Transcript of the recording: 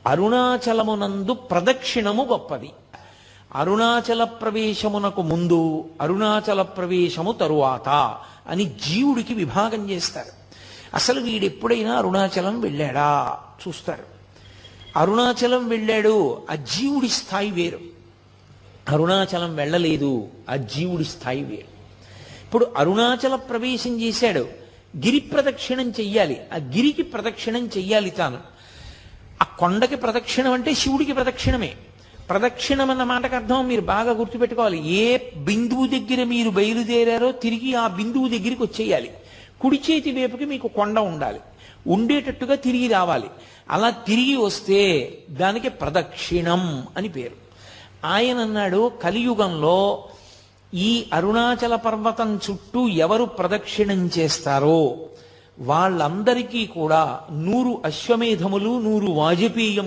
అరుణాచలమునందు ప్రదక్షిణము గొప్పది. అరుణాచల ప్రవేశమునకు ముందు, అరుణాచల ప్రవేశము తరువాత అని జీవుడికి విభాగం చేస్తారు. అసలు వీడెప్పుడైనా అరుణాచలం వెళ్ళాడా చూస్తారు. అరుణాచలం వెళ్ళాడు, ఆ జీవుడి స్థాయి వేరు. అరుణాచలం వెళ్ళలేదు, ఆ జీవుడి స్థాయి వేరు. ఇప్పుడు అరుణాచల ప్రవేశం చేశాడు, గిరి ప్రదక్షిణం చెయ్యాలి, ఆ గిరికి ప్రదక్షిణం చెయ్యాలి తాను. ఆ కొండకి ప్రదక్షిణం అంటే శివుడికి ప్రదక్షిణమే. ప్రదక్షిణం అన్న మాటకు అర్థం మీరు బాగా గుర్తుపెట్టుకోవాలి. ఏ బిందువు దగ్గర మీరు బయలుదేరారో తిరిగి ఆ బిందువు దగ్గరికి వచ్చేయాలి. కుడి చేతి వైపుకి మీకు కొండ ఉండాలి, ఉండేటట్టుగా తిరిగి రావాలి. అలా తిరిగి వస్తే దానికి ప్రదక్షిణం అని పేరు. ఆయన అన్నాడు, కలియుగంలో ఈ అరుణాచల పర్వతం చుట్టూ ఎవరు ప్రదక్షిణం చేస్తారో వాళ్ళందరికీ కూడా 100 అశ్వమేధములు 100 వాజపేయం